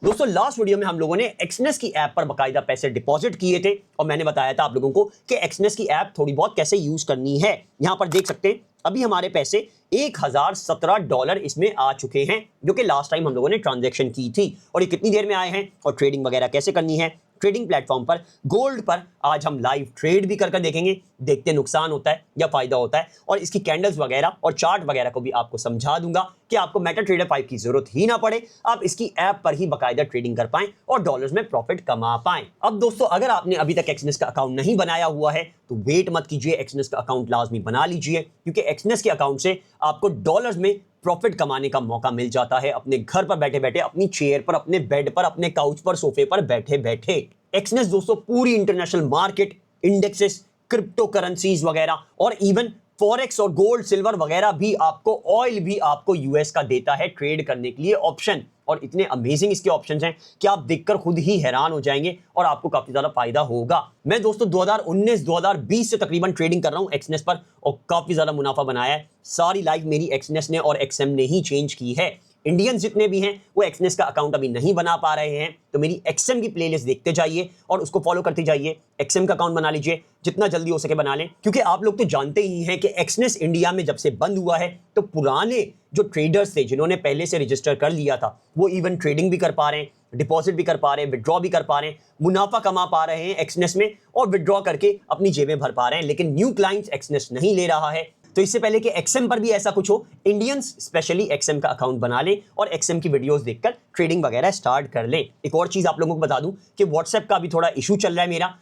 दोस्तों last video में हम लोगों ने एक्सनेस की ऐप पर बकायदा पैसे डिपॉजिट किए थे और मैंने बताया था आप लोगों को कि एक्सनेस की ऐप थोड़ी बहुत कैसे यूज करनी है। यहां पर देख सकते हैं अभी हमारे पैसे $1017 इसमें आ चुके हैं, जो कि लास्ट टाइम हम लोगों ने ट्रांजैक्शन की थी। और ये कितनी देर में आए हैं और ट्रेडिंग वगैरह कैसे करनी है, ट्रेडिंग प्लेटफॉर्म पर गोल्ड पर आज हम लाइव ट्रेड भी कर देखेंगे, देखते नुकसान होता है या फायदा होता है, और इसकी कैंडल्स वगैरह और चार्ट वगैरह को भी आपको समझा दूंगा कि आपको मेटाट्रेडर 5 की जरूरत ही ना पड़े, आप इसकी ऐप पर ही बकायदा ट्रेडिंग कर पाएं और डॉलर्स में प्रॉफिट कमा पाएं। अब दोस्तों अगर आपने अभी तक एक्सनेस का अकाउंट नहीं बनाया हुआ है तो वेट मत कीजिए, एक्सनेस का अकाउंट लाजमी बना लीजिए, क्योंकि एक्सनेस के अकाउंट से आपको डॉलर्स में प्रॉफिट कमाने का मौका मिल जाता है अपने घर पर बैठे बैठे, अपनी चेयर पर, अपने बेड पर, अपने काउच पर, सोफे पर बैठे बैठे। एक्सनेस दोस्तों पूरी international market, indexes, crypto currencies वगैरह और इवन फॉरेक्स और गोल्ड सिल्वर वगैरह भी आपको, ऑयल भी आपको यूएस का देता है ट्रेड करने के लिए ऑप्शन। और इतने अमेजिंग इसके ऑप्शंस हैं कि आप देखकर खुद ही हैरान हो जाएंगे और आपको काफी ज्यादा फायदा होगा। मैं दोस्तों 2019-2020 से तकरीबन ट्रेडिंग कर रहा हूं एक्सनेस पर और काफी ज्यादा मुनाफा बनाया है। सारी लाइफ मेरी एक्सनेस ने और एक्सएम ने ही चेंज की है। इंडियंस जितने भी हैं वो एक्सनेस का अकाउंट अभी नहीं बना पा रहे हैं तो मेरी एक्सएम की प्लेलिस्ट देखते जाइए और उसको फॉलो करते जाइए। एक्सएम का अकाउंट बना लीजिए, जितना जल्दी हो सके बना लें, क्योंकि आप लोग तो जानते ही हैं कि एक्सनेस इंडिया में जब से बंद हुआ है तो पुराने जो ट्रेडर्स थे जिन्होंने पहले से रजिस्टर कर लिया था वो इवन ट्रेडिंग भी कर पा रहे हैं, डिपॉजिट भी कर पा रहे हैं, विड्रॉ भी कर पा रहे हैं, मुनाफा कमा पा रहे हैं एक्सनेस में और विड्रॉ करके अपनी जेबें भर पा रहे हैं। लेकिन न्यू क्लाइंट्स एक्सनेस नहीं ले रहा है। तो इससे पहले कि एक्सएम पर भी ऐसा कुछ हो, इंडियंस स्पेशली एक्सएम का अकाउंट बना ले और एक्सएम की वीडियोस देखकर ट्रेडिंग वगैरह स्टार्ट कर ले। एक और चीज आप लोगों को बता दूं कि व्हाट्सएप का भी थोड़ा इशू चल रहा है मेरा।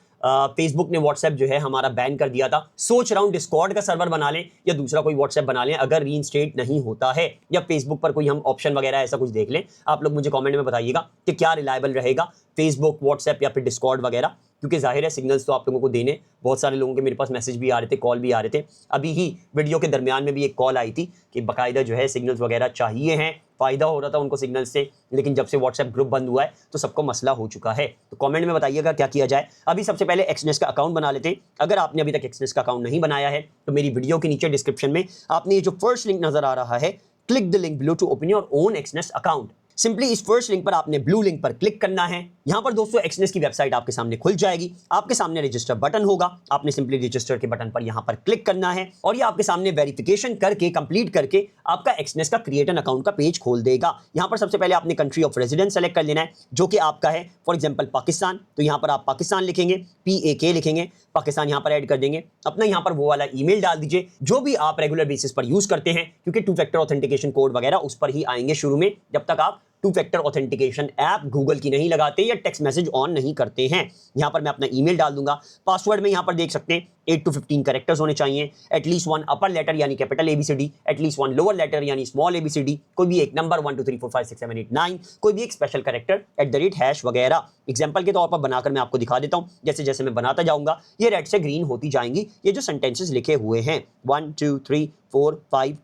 फेसबुक ने व्हाट्सएप जो है हमारा बैन कर दिया था। सोच रहा हूं डिस्कॉर्ड का सर्वर बना लें या दूसरा कोई व्हाट्सएप बना लें अगर रीइंस्टेट नहीं होता है, या फेसबुक पर कोई हम ऑप्शन वगैरह ऐसा कुछ देख लें। आप लोग मुझे कमेंट में बताइएगा कि क्या रिलायबल रहेगा, फेसबुक, व्हाट्सएप या फिर डिस्कॉर्ड वगैरह, क्योंकि जाहिर है सिग्नल्स तो आप लोगों को देने। बहुत सारे लोगों के मेरे पास मैसेज भी आ रहे थे, कॉल भी आ रहे थे। अभी ही वीडियो के दरमियान में भी एक कॉल आई थी कि बाकायदा जो है सिग्नल्स वगैरह चाहिए हैं, फायदा हो रहा था उनको सिग्नल से, लेकिन जब से व्हाट्सएप ग्रुप बंद हुआ है तो सबको मसला हो चुका है। तो कमेंट में बताइएगा क्या किया जाए। अभी सबसे पहले एक्सनेस का अकाउंट बना लेते हैं। अगर आपने अभी तक एक्सनेस का अकाउंट नहीं बनाया है तो मेरी वीडियो के नीचे डिस्क्रिप्शन में आपने ये जो फर्स्ट लिंक नजर आ रहा है, click the link below to open your own Exness account. Simply इस फर्स्ट लिंक पर आपने ब्लू लिंक पर क्लिक करना है। यहां पर दोस्तों एक्सनेस की वेबसाइट आपके सामने खुल जाएगी। आपके सामने रजिस्टर बटन होगा, आपने सिंपली रजिस्टर के बटन पर यहां पर क्लिक करना है और ये आपके सामने वेरिफिकेशन करके, कंप्लीट करके आपका एक्सनेस का क्रिएट एन अकाउंट का पेज खोल देगा। यहां पर सबसे पहले आपने कंट्री ऑफ रेजिडेंस सेलेक्ट कर लेना है, जो कि आपका है फॉर एग्जांपल पाकिस्तान। तो यहां पर आप पाकिस्तान लिखेंगे, PAK लिखेंगे, पाकिस्तान यहां पर ऐड कर देंगे। अपना यहां पर वो वाला ईमेल डाल दीजिए जो भी आप रेगुलर बेसिस पर यूज करते हैं, क्योंकि 2 फैक्टर ऑथेंटिकेशन कोड वगैरह उस पर ही आएंगे शुरू में, जब तक आप 2 फैक्टर ऑथेंटिकेशन ऐप गूगल की नहीं लगाते या टेक्स्ट मैसेज ऑन नहीं करते हैं। यहां पर मैं अपना ईमेल डाल दूंगा। पासवर्ड में यहां पर देख सकते हैं 8 to 15 कैरेक्टर्स होने चाहिए, एटलीस्ट 1 अपर लेटर यानी capital ABCD, at least 1 lower letter यानी स्मॉल ABCD, कोई भी एक नंबर 1 2 3 4 5 6 7 8 9, कोई भी एक स्पेशल कैरेक्टर @ वगैरह। एग्जांपल के तौर पर बनाकर मैं आपको दिखा देता हूं। जैसे जैसे मैं बनाता जाऊंगा ये रेड से ग्रीन होती जाएंगी ये जो सेंटेंसेस लिखे हुए हैं, 1 2 3 4 5।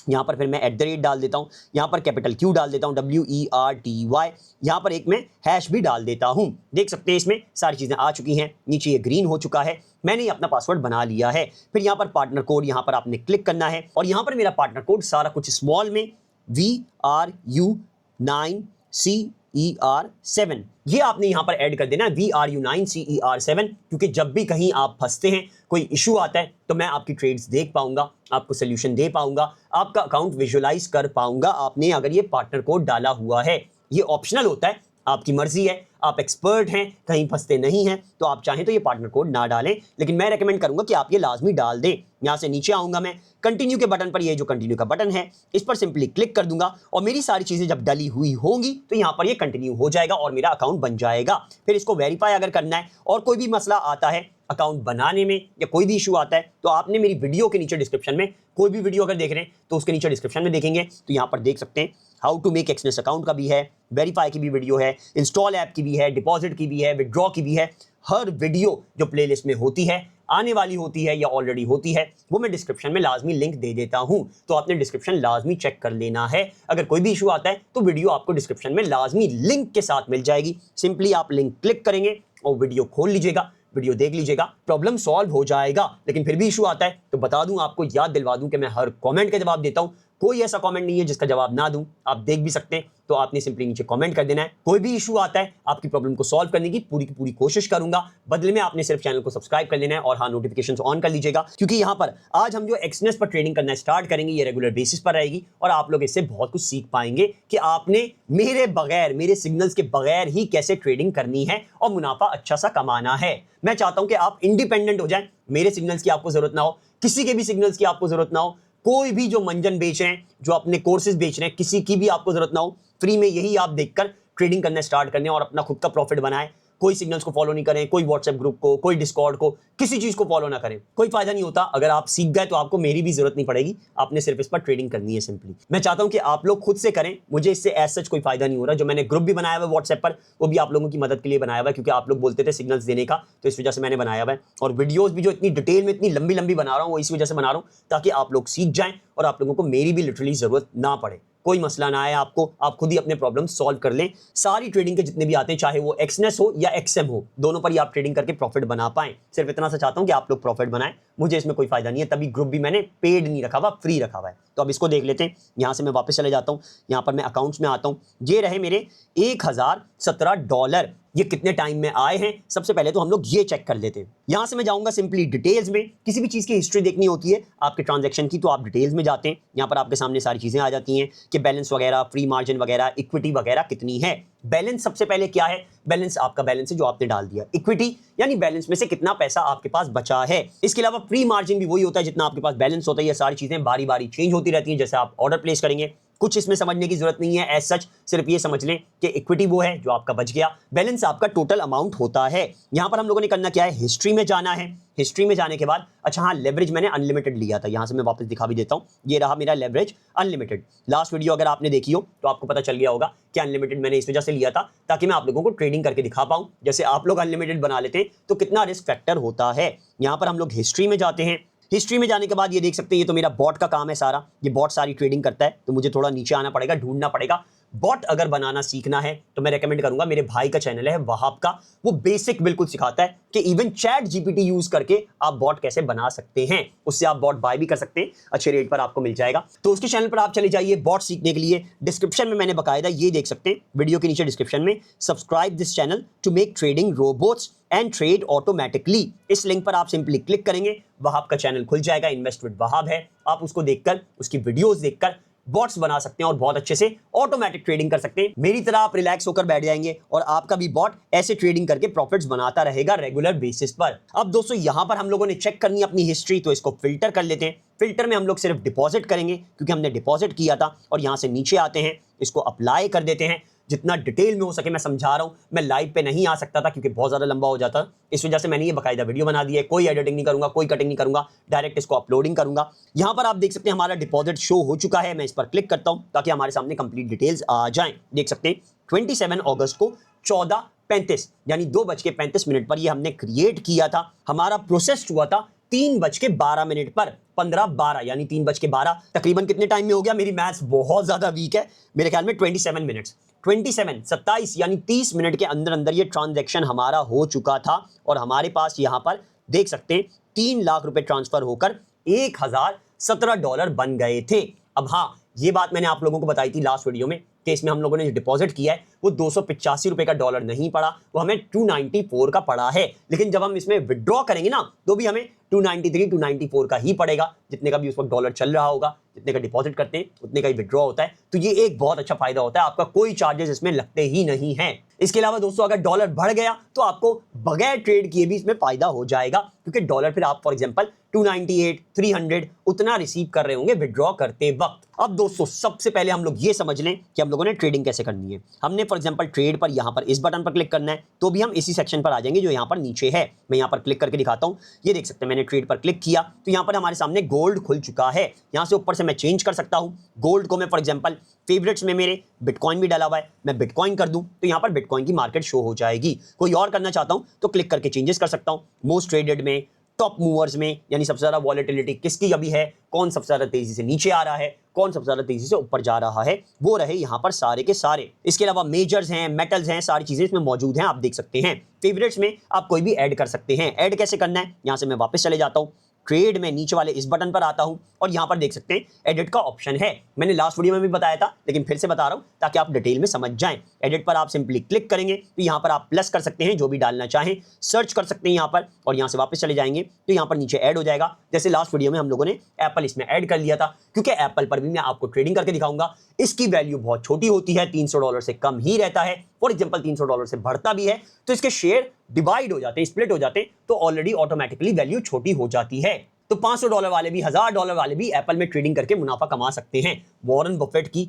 यहाँ पर फिर मैं @ डाल देता हूँ, यहाँ पर कैपिटल Q डाल देता हूँ, WERTY, यहाँ पर एक मैं हैश भी डाल देता हूँ। देख सकते हैं इसमें सारी चीज़ें आ चुकी हैं। नीचे ये ग्रीन हो चुका है, मैंने अपना पासवर्ड बना लिया है। फिर यहाँ पर पार्टनर कोड यहाँ पर आपने क्लिक करना है और यहाँ पर मेरा पार्टनर कोड सारा कुछ स्मॉल में VRU9CER7 ये आपने यहां पर ऐड कर देना है, VRU9CER7, क्योंकि जब भी कहीं आप फंसते हैं, कोई इशू आता है, तो मैं आपकी ट्रेड्स देख पाऊंगा, आपको सोल्यूशन दे पाऊंगा, आपका अकाउंट विजुअलाइज कर पाऊंगा आपने अगर ये पार्टनर कोड डाला हुआ है। ये ऑप्शनल होता है, आपकी मर्जी है, आप एक्सपर्ट हैं, कहीं फंसते नहीं हैं तो आप चाहें तो ये पार्टनर कोड ना डालें, लेकिन मैं रेकमेंड करूंगा कि आप ये लाजमी डाल दें। यहां से नीचे आऊंगा मैं, कंटिन्यू के बटन पर, ये जो कंटिन्यू का बटन है इस पर सिंपली क्लिक कर दूंगा और मेरी सारी चीजें जब डली हुई होंगी तो यहां पर ये कंटिन्यू हो जाएगा और मेरा अकाउंट बन जाएगा। फिर इसको वेरीफाई अगर करना है और कोई भी मसला आता है अकाउंट बनाने में या कोई भी इशू आता है तो आपने मेरी वीडियो के नीचे डिस्क्रिप्शन में, कोई भी वीडियो अगर देख रहे हैं तो उसके नीचे डिस्क्रिप्शन में देखेंगे तो यहाँ पर देख सकते हैं how to make Exness account का भी है, वेरीफाई की भी वीडियो है, इंस्टॉल ऐप की भी है, डिपॉजिट की भी है, विड्रॉ की भी है। हर वीडियो जो प्लेलिस्ट में होती है, आने वाली होती है या ऑलरेडी होती है, वो मैं डिस्क्रिप्शन में लाजमी लिंक दे देता हूं, तो आपने डिस्क्रिप्शन लाजमी चेक कर लेना है। अगर कोई भी इशू आता है तो वीडियो आपको डिस्क्रिप्शन में लाजमी लिंक के साथ मिल जाएगी। सिंपली आप लिंक क्लिक करेंगे और वीडियो खोल लीजिएगा, वीडियो देख लीजिएगा, प्रॉब्लम सॉल्व हो जाएगा। लेकिन फिर भी इशू आता है तो बता दूं, आपको याद दिलवा दूं कि मैं हर कमेंट का जवाब देता हूं, कोई ऐसा कमेंट नहीं है जिसका जवाब ना दूं, आप देख भी सकते हैं, तो आपने सिंपली नीचे कमेंट कर देना है। कोई भी इशू आता है आपकी प्रॉब्लम को सॉल्व करने की पूरी कोशिश करूंगा। बदले में आपने सिर्फ चैनल को सब्सक्राइब कर लेना है और हाँ, नोटिफिकेशंस ऑन कर लीजिएगा, क्योंकि यहाँ पर आज हम जो एक्सनेस पर ट्रेडिंग करना स्टार्ट करेंगे ये रेगुलर बेसिस पर रहेगी और आप लोग इससे बहुत कुछ सीख पाएंगे कि आपने मेरे बगैर, मेरे सिग्नल्स के बगैर ही कैसे ट्रेडिंग करनी है और मुनाफा अच्छा सा कमाना है। मैं चाहता हूं कि आप इंडिपेंडेंट हो जाएं, मेरे सिग्नल्स की आपको जरूरत ना हो, किसी के भी सिग्नल्स की आपको जरूरत ना हो, कोई भी जो मंजन बेच रहे हैं, जो अपने कोर्सेज बेच रहे हैं, किसी की भी आपको जरूरत ना हो। फ्री में यही आप देखकर ट्रेडिंग करना स्टार्ट करने और अपना खुद का प्रॉफिट बनाएं। कोई सिग्नल्स को फॉलो नहीं करें, कोई व्हाट्सएप ग्रुप को, कोई डिस्कॉर्ड को, किसी चीज को फॉलो ना करें, कोई फायदा नहीं होता। अगर आप सीख गए तो आपको मेरी भी जरूरत नहीं पड़ेगी, आपने सिर्फ इस पर ट्रेडिंग करनी है सिंपली। मैं चाहता हूं कि आप लोग खुद से करें, मुझे इससे एज सच कोई फायदा नहीं हो रहा। जो मैंने ग्रुप भी बनाया हुआ है व्हाट्सएप पर, वो भी आप लोगों की मदद के लिए बनाया हुआ है, क्योंकि आप लोग बोलते थे सिग्नल्स देने का, तो इस वजह से मैंने बनाया हुआ है। और वीडियोस भी जो इतनी डिटेल में, इतनी लंबी लंबी बना रहा हूं, वो इस वजह से बना रहा हूं ताकि आप लोग सीख जाएं और आप लोगों को मेरी भी लिटरली जरूरत ना पड़े। कोई मसला ना आए आपको, आप खुद ही अपने प्रॉब्लम सॉल्व कर लें। सारी ट्रेडिंग के जितने भी आते हैं, चाहे वो एक्सनेस हो या एक्सएम हो, दोनों पर ही आप ट्रेडिंग करके प्रॉफिट बना पाएं। सिर्फ इतना सा चाहता हूं कि आप लोग प्रॉफिट बनाएं, मुझे इसमें कोई फायदा नहीं है। तभी ग्रुप भी मैंने पेड नहीं रखा हुआ, फ्री रखा हुआ है। तो अब इसको देख लेते हैं। यहां से मैं वापस चले जाता हूं, यहां पर मैं अकाउंट्स में आता हूं। ये रहे मेरे $1017। ये कितने टाइम में आए हैं, सबसे पहले तो हम लोग ये चेक कर लेते हैं। यहां से मैं जाऊंगा सिंपली डिटेल्स में। किसी भी चीज की हिस्ट्री देखनी होती है आपके ट्रांजैक्शन की, तो आप डिटेल्स में जाते हैं। यहां पर आपके सामने सारी चीजें आ जाती हैं कि बैलेंस वगैरह, फ्री मार्जिन वगैरह, इक्विटी वगैरह कितनी है। बैलेंस सबसे पहले क्या है? बैलेंस आपका बैलेंस है जो आपने डाल दिया। इक्विटी यानी बैलेंस में से कितना पैसा आपके पास बचा है। इसके अलावा फ्री मार्जिन भी वही होता है जितना आपके पास बैलेंस होता है। ये सारी चीजें बारी बारी चेंज होती रहती हैं जैसे आप ऑर्डर प्लेस करेंगे। कुछ इसमें समझने की जरूरत नहीं है एज सच, सिर्फ ये समझ लें कि इक्विटी वो है जो आपका बच गया, बैलेंस आपका टोटल अमाउंट होता है। यहां पर हम लोगों ने करना क्या है, हिस्ट्री में जाना है। हिस्ट्री में जाने के बाद, अच्छा हाँ, लेवरेज मैंने अनलिमिटेड लिया था। यहां से मैं वापस दिखा भी देता हूं, ये रहा मेरा लेवरेज अनलिमिटेड। लास्ट वीडियो अगर आपने देखी हो तो आपको पता चल गया होगा कि अनलिमिटेड मैंने इस वजह से लिया था ताकि मैं आप लोगों को ट्रेडिंग करके दिखा पाऊं। जैसे आप लोग अनलिमिटेड बना लेते हैं तो कितना रिस्क फैक्टर होता है। यहां पर हम लोग हिस्ट्री में जाते हैं। हिस्ट्री में जाने के बाद ये देख सकते हैं, ये तो मेरा बॉट का काम है सारा। ये बॉट सारी ट्रेडिंग करता है, तो मुझे थोड़ा नीचे आना पड़ेगा, ढूंढना पड़ेगा। बॉट अगर बनाना सीखना है तो मैं रेकमेंड करूंगा, मेरे भाई का चैनल है वहाब का, वो बेसिक बिल्कुल सिखाता है कि इवन चैट जीपीटी यूज करके आप बॉट कैसे बना सकते हैं। उससे आप बॉट बाय भी कर सकते हैं, अच्छे रेट पर आपको मिल जाएगा। तो उसके चैनल पर आप चले जाइए बॉट सीखने के लिए। डिस्क्रिप्शन में मैंने बकायदा ये देख सकते हैं, वीडियो के नीचे डिस्क्रिप्शन में, subscribe this channel to make trading robots and trade automatically. इस लिंक पर आप सिंपली क्लिक करेंगे, वहाब का चैनल खुल जाएगा, इन्वेस्ट विद वहाब है। आप उसको देखकर, उसकी वीडियोस देखकर बॉट्स बना सकते हैं और बहुत अच्छे से ऑटोमेटिक ट्रेडिंग कर सकते हैं। मेरी तरह आप रिलैक्स होकर बैठ जाएंगे और आपका भी बॉट ऐसे ट्रेडिंग करके प्रॉफिट्स बनाता रहेगा रेगुलर बेसिस पर। अब दोस्तों यहां पर हम लोगों ने चेक करनी है अपनी हिस्ट्री, तो इसको फिल्टर कर लेते हैं। फिल्टर में हम लोग सिर्फ डिपॉजिट करेंगे क्योंकि हमने डिपॉजिट किया था, और यहां से नीचे आते हैं, इसको अप्लाई कर देते हैं। जितना डिटेल में हो सके मैं समझा रहा हूं, मैं लाइव पे नहीं आ सकता था क्योंकि बहुत ज्यादा लंबा हो जाता, इस वजह से मैंने ये बकायदा वीडियो बना दी है। कोई एडिटिंग नहीं करूंगा, कोई कटिंग नहीं करूंगा, डायरेक्ट इसको अपलोडिंग करूंगा। यहां पर आप देख सकते हैं हमारा डिपॉजिट शो हो चुका है। मैं इस पर क्लिक करता हूं ताकि हमारे सामने कंप्लीट डिटेल्स आ जाएं। देख सकते हैं 27 अगस्त को 14:35 यानी 2:35 पर ये हमने क्रिएट किया था। हमारा प्रोसेस हुआ था 3:12 पर, 15:12 यानी 3:12 तकरीबन कितने टाइम में हो गया? मेरी मैथ्स बहुत ज्यादा वीक है, मेरे ख्याल में 27 मिनट्स, 27 यानी 30 मिनट के अंदर अंदर ये ट्रांजैक्शन हमारा हो चुका था। और हमारे पास यहां पर देख सकते हैं 3 लाख रुपए ट्रांसफर होकर $1017 बन गए थे। अब हाँ, ये बात मैंने आप लोगों को बताई थी लास्ट वीडियो में कि इसमें हम लोगों ने जो डिपॉजिट किया है वो 285 रुपए का डॉलर नहीं पड़ा, वो हमें 294 का पड़ा है। लेकिन जब हम इसमें विड्रॉ करेंगे ना, तो भी हमें 293, 294 का ही पड़ेगा, जितने का भी उस वक्त डॉलर चल रहा होगा। जितने का डिपॉजिट करते हैं उतने का ही विड्रॉ होता है। तो ये एक बहुत अच्छा फायदा होता है, आपका कोई चार्जेस इसमें लगते ही नहीं है। इसके अलावा दोस्तों अगर डॉलर बढ़ गया तो आपको बगैर ट्रेड किए भी इसमें फायदा हो जाएगा, क्योंकि डॉलर फिर आप फॉर एग्जांपल 298, 300 उतना रिसीव कर रहे होंगे विड्रॉ करते वक्त। अब दोस्तों सबसे पहले हम लोग ये समझ लें कि हम लोगों ने ट्रेडिंग कैसे करनी है। हमने फॉर एग्जांपल ट्रेड पर यहां पर इस बटन पर क्लिक करना है, तो भी हम इसी सेक्शन पर आ जाएंगे जो यहां पर नीचे है। मैं यहां पर क्लिक करके दिखाता हूं, ये देख सकते हैं मैंने ट्रेड पर क्लिक किया तो यहां पर हमारे सामने गोल्ड खुल चुका है। यहां से ऊपर से मैं चेंज कर सकता हूं। गोल्ड को मैं फॉर एग्जांपल फेवरेट्स में मेरे बिटकॉइन भी डाला हुआ है, मैं बिटकॉइन कर दूं तो यहां पर बिटकॉइन की मार्केट शो हो जाएगी। कोई और करना चाहता हूं तो क्लिक करके चेंजेस कर सकता हूं। मोस्ट ट्रेडेड में, टॉप मूवर्स में, यानी सबसे ज्यादा वॉलेटिलिटी किसकी अभी है, कौन सबसे ज्यादा तेजी से नीचे आ रहा है, कौन सबसे ज्यादा तेजी से ऊपर जा रहा है, वो रहे यहाँ पर सारे के सारे। इसके अलावा मेजर्स हैं, मेटल्स हैं, सारी चीजें इसमें मौजूद हैं, आप देख सकते हैं। फेवरेट्स में आप कोई भी ऐड कर सकते हैं। ऐड कैसे करना है, यहाँ से मैं वापस चले जाता हूँ। ट्रेड में नीचे वाले इस बटन पर आता हूं और यहां पर देख सकते हैं एडिट का ऑप्शन है। मैंने लास्ट वीडियो में भी बताया था लेकिन फिर से बता रहा हूं ताकि आप डिटेल में समझ जाएं। एडिट पर आप सिंपली क्लिक करेंगे तो यहां पर आप प्लस कर सकते हैं, जो भी डालना चाहें सर्च कर सकते हैं यहां पर, और यहां से वापस चले जाएंगे तो यहां पर नीचे ऐड हो जाएगा। जैसे लास्ट वीडियो में हम लोगों ने एप्पल इसमें ऐड कर लिया था, क्योंकि एप्पल पर भी मैं आपको ट्रेडिंग करके दिखाऊंगा। इसकी वैल्यू बहुत छोटी होती है, $300 से कम ही रहता है। फॉर एग्जांपल $300 से बढ़ता भी है तो इसके शेयर डिवाइड हो जाते हैं, स्प्लिट हो जाते हैं, तो ऑलरेडी ऑटोमेटिकली वैल्यू छोटी हो जाती है। तो $500 वाले भी, $1000 वाले भी एप्पल में ट्रेडिंग करके मुनाफा कमा सकते हैं। वॉरेन बफेट की